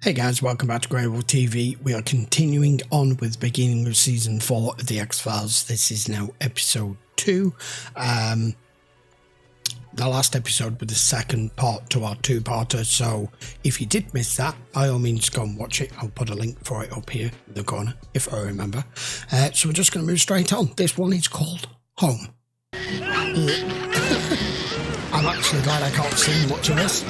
Hey guys, welcome back to GreyWolf TV. We are continuing on with the beginning of season 4 of the X-Files. This is now episode 2. The last episode was the second part to our two-parter, so if you did miss that, by all means go and watch it. I'll put a link for it up here in the corner, if I remember. So we're just going to move straight on. This one is called Home. I'm actually glad I can't see much of this.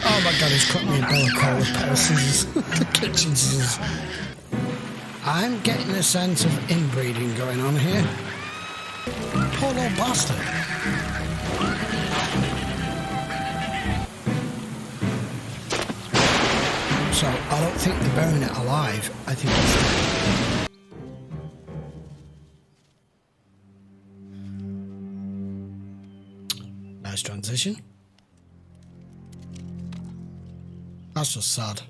Oh my god, he's cut me a bill of coal with pair of scissors. The kitchen scissors. I'm getting a sense of inbreeding going on here. Poor little bastard. So, I don't think they're burying it alive. I think it's dead. Nice transition. That's just sad.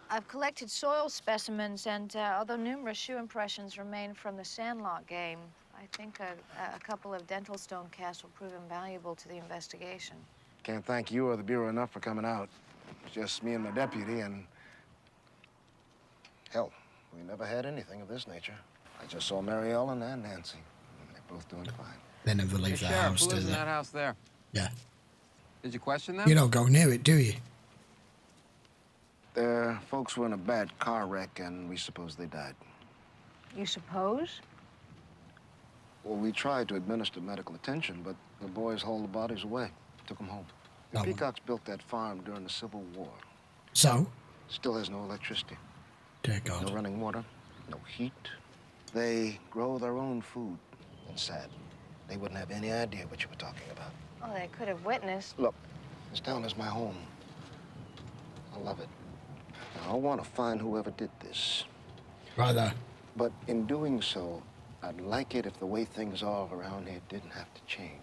I've collected soil specimens, and although numerous shoe impressions remain from the Sandlot game, I think a couple of dental stone casts will prove invaluable to the investigation. Can't thank you or the Bureau enough for coming out. It's just me and my deputy, and hell, we never had anything of this nature. I just saw Mary Ellen and Nancy. They're both doing fine. They never leave their house, do who lives they? in that house there? Yeah. Did you question them? You don't go near it, do you? Their folks were in a bad car wreck, and we suppose they died. You suppose? Well, we tried to administer medical attention, but the boys hauled the bodies away, took them home. The Oh. Peacocks built that farm during the Civil War. So? Still has no electricity, Dear God. no running water, no heat. They grow their own food. And sad, they wouldn't have any idea what you were talking about. Oh, they could have witnessed. Look, this town is my home. I love it. Now, I want to find whoever did this. Right there. But in doing so, I'd like it if the way things are around here didn't have to change.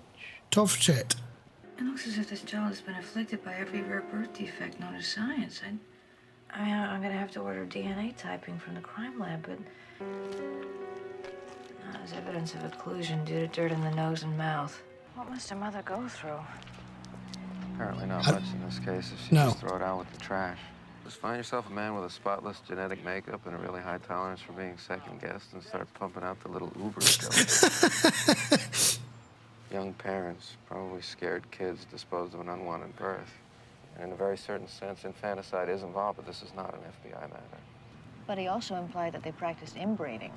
Tough shit. It looks as if this child has been afflicted by every rare birth defect known to science. I mean, I'm gonna have to order DNA typing from the crime lab, but there's evidence of occlusion due to dirt in the nose and mouth. What must a mother go through? Apparently not much in this case if she No. just throw it out with the trash. Just find yourself a man with a spotless genetic makeup and a really high tolerance for being second-guessed and start pumping out the little Uber jokes. Young parents, probably scared kids, disposed of an unwanted birth. And in a very certain sense, infanticide is involved, but this is not an FBI matter. But he also implied that they practiced inbreeding.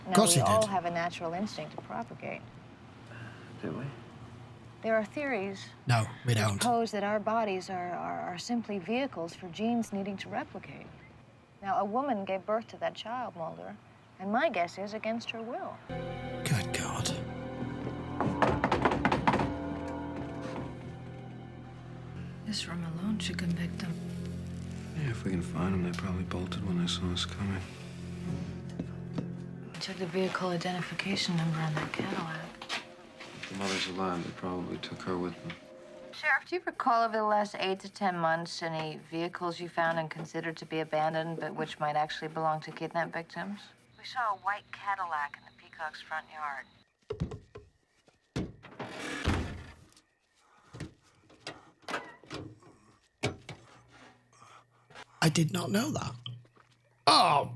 Now, course we he all did. have a natural instinct to propagate. Do we? There are theories No, we which don't. pose that our bodies are simply vehicles for genes needing to replicate. Now, a woman gave birth to that child, Mulder, and my guess is against her will. Good God. This room alone should convict them. Yeah, if we can find them, they probably bolted when they saw us coming. Check the vehicle identification number on that Cadillac. If the mother's alive, they probably took her with them. Sheriff, do you recall over the last 8 to 10 months any vehicles you found and considered to be abandoned, but which might actually belong to kidnapped victims? We saw a white Cadillac in the Peacock's front yard. I did not know that. Oh!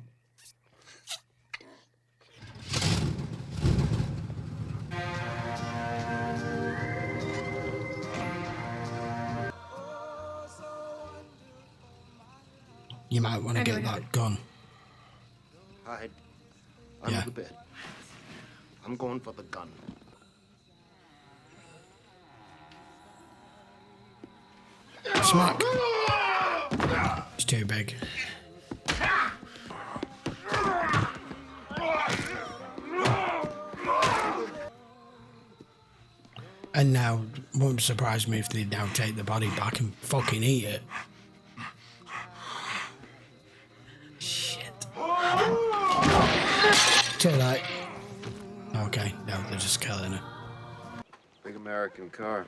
You might want to get that gun. Hide under Yeah. the bed. I'm going for the gun. Smack. It's too big. And now, wouldn't surprise me if they now take the body back and fucking eat it. Shit. Too late. Okay, no, they're just killing her. Big American car.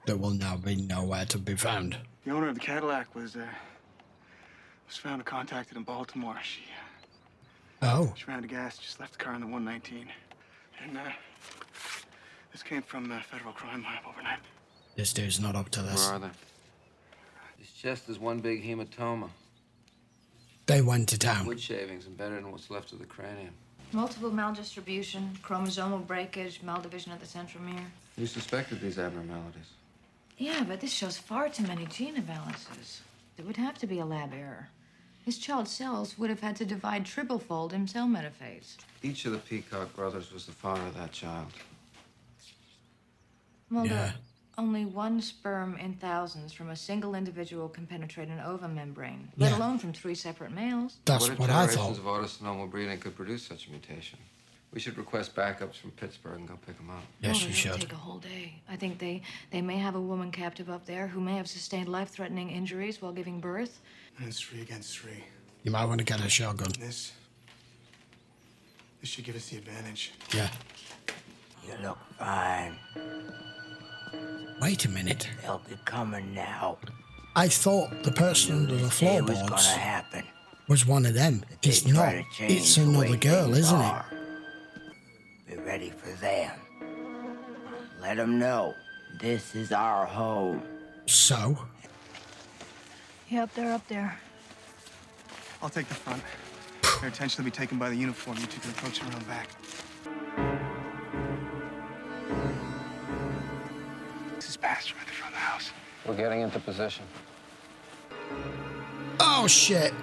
There will now be nowhere to be found. The owner of the Cadillac was found and contacted in Baltimore. She ran out of gas, just left the car on the 119. And This came from the federal crime lab overnight. This dude's not up to this. Where are they? His chest is one big hematoma. They went to town. Wood shavings embedded in what's left of the cranium. Multiple maldistribution, chromosomal breakage, maldivision of the centromere. You suspected these abnormalities. Yeah, but this shows far too many gene imbalances. It would have to be a lab error. His child's cells would have had to divide triple-fold in cell metaphase. Each of the Peacock brothers was the father of that child. Mulder, only one sperm in thousands from a single individual can penetrate an ovum membrane, let alone from 3 separate males. That's what I thought. Generations of autosomal breeding could produce such a mutation. We should request backups from Pittsburgh and go pick them up. Yes, Mulder, you it'll should. take a whole day. I think they may have a woman captive up there who may have sustained life-threatening injuries while giving birth. And it's 3 against 3. You might want to get a shotgun. This should give us the advantage. Yeah. You look fine. Wait a minute. They'll be coming now. I thought the person under the It was floorboards gonna happen. was one of them. They It's try not. to change It's the way another girl, things isn't it? are. Be ready for them. Let them know this is our home. So, Yep, they're up there. I'll take the front. Their attention will be taken by the uniform. You two can approach them around back. This is Pastor at the front of the house. We're getting into position. oh shit,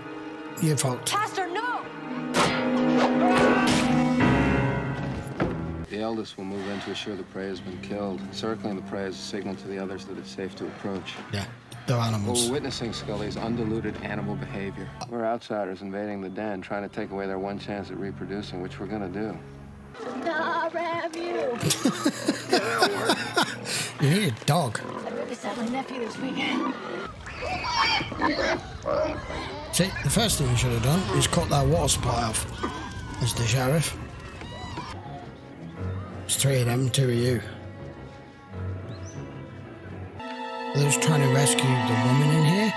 you fucked. Pastor, no! The eldest will move in to assure the prey has been killed. Circling the prey is a signal to the others that it's safe to approach. Yeah, they're What animals. we're witnessing, Scully, is undiluted animal behavior. We're outsiders invading the den, trying to take away their one chance at reproducing, which we're gonna do. I'll have you. You need a dog. I'm babysat my nephew this weekend. See, the first thing you should have done is cut that water supply off. Mr. Sheriff. There's 3 of them, 2 of you. They're just trying to rescue the woman in here.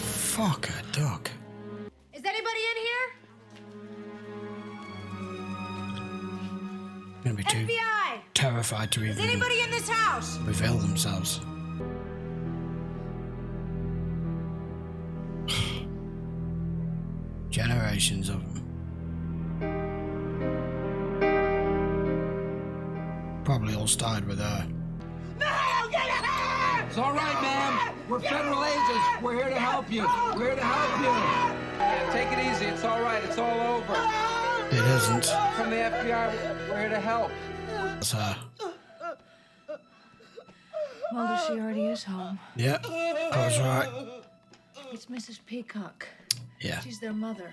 Fuck a duck. Is anybody in here? Gonna be too FBI! terrified to Is even anybody in this house? reveal themselves. Generations of them. Probably all started with her. It's all right, ma'am. We're federal agents. We're here to help you. We're here to help you. Yeah, take it easy. It's all right. It's all over. It isn't. From the FBI, we're here to help. It's her. Mulder, she already is home. Yeah, I was right. It's Mrs. Peacock. Yeah. She's their mother.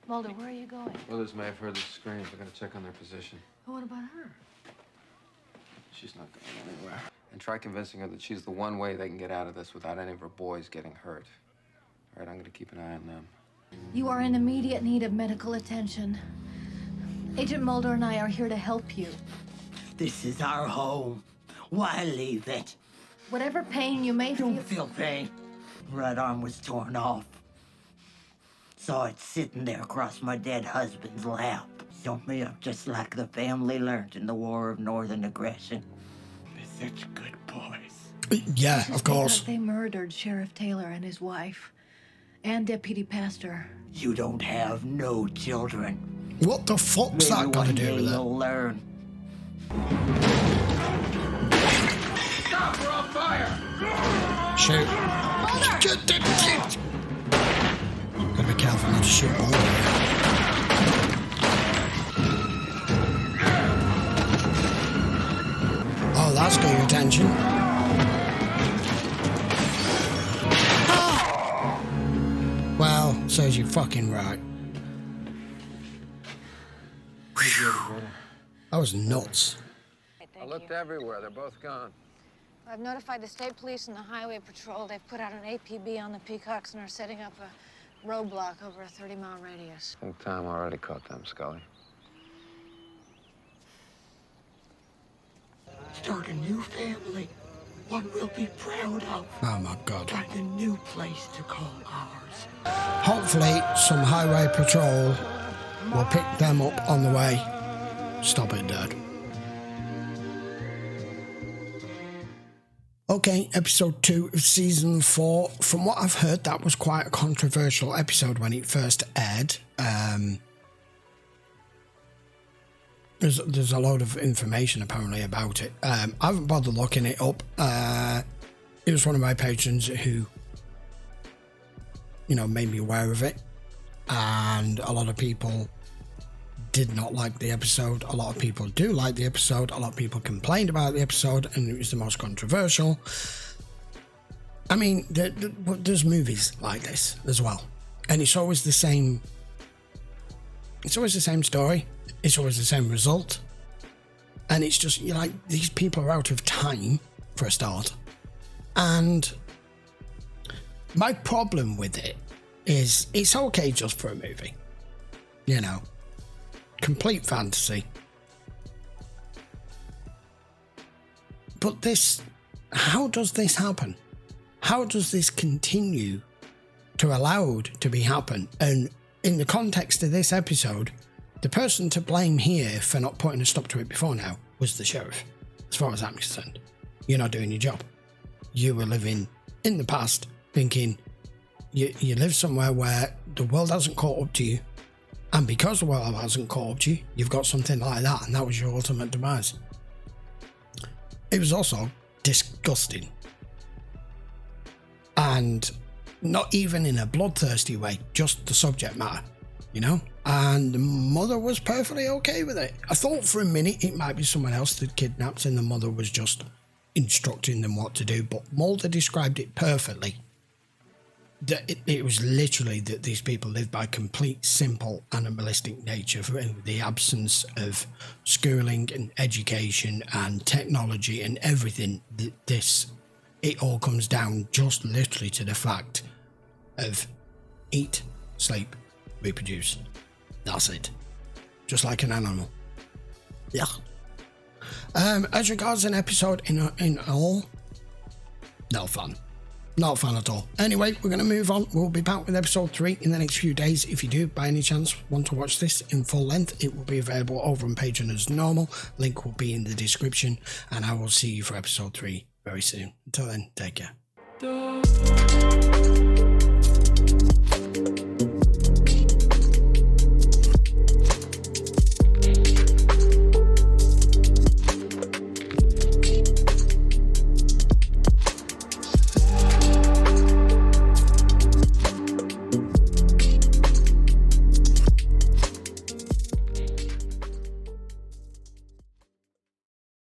Mulder, where are you going? Others may have heard the screams. We're gonna check on their position. What about her? She's not going anywhere. And try convincing her that she's the one way they can get out of this without any of her boys getting hurt. All right, I'm gonna keep an eye on them. You are in immediate need of medical attention. Agent Mulder and I are here to help you. This is our home. Why leave it? Whatever pain you may Don't feel. feel pain. Right arm was torn off. Saw it sitting there across my dead husband's lap. Sewed me up just like the family learned in the War of Northern Aggression. They're such good boys. Yeah, of course. They murdered Sheriff Taylor and his wife, and Deputy Pastor. You don't have no children. What the fuck's that got to do with it? You'll learn. Stop! We're on fire! Shoot. Gotta be careful not to shoot all of them. Oh, that's got your attention. Well, says you're fucking right. That was nuts. I looked everywhere. They're both gone. I've notified the state police and the highway patrol. They've put out an APB on the Peacocks and are setting up a roadblock over a 30-mile radius. I think Tom already caught them, Scully. Start a new family. One we'll be proud of. Oh my God. Find a new place to call ours. Hopefully, some highway patrol We'll pick them up on the way. Stop it, Dad. Okay, episode 2 of season 4. From what I've heard, that was quite a controversial episode when it first aired. There's a load of information apparently about it. I haven't bothered looking it up. It was one of my patrons who, made me aware of it. And a lot of people did not like the episode. A lot of people do like the episode. A lot of people complained about the episode, and it was the most controversial. I mean, there's movies like this as well, and it's always the same. It's always the same story. It's always the same result, and it's just these people are out of time for a start. And my problem with it is it's okay just for a movie, complete fantasy. But how does this happen? How does this continue to allowed to be happen? And in the context of this episode, the person to blame here for not putting a stop to it before now was the sheriff. As far as I'm concerned, you're not doing your job. You were living in the past thinking you live somewhere where the world hasn't caught up to you. And because the world hasn't caught up to you, you've got something like that, and that was your ultimate demise. It was also disgusting. And not even in a bloodthirsty way, just the subject matter, And the mother was perfectly okay with it. I thought for a minute it might be someone else that kidnapped and the mother was just instructing them what to do, but Mulder described it perfectly. That it was literally that these people live by complete simple animalistic nature, in the absence of schooling and education and technology and everything. It all comes down just literally to the fact of eat, sleep, reproduce. That's it. Just like an animal. Yeah. As regards an episode in all, no fun. Not fun at all. Anyway, we're going to move on. We'll be back with episode 3 in the next few days. If you do, by any chance, want to watch this in full length, it will be available over on Patreon as normal. Link will be in the description, and I will see you for episode 3 very soon. Until then, take care.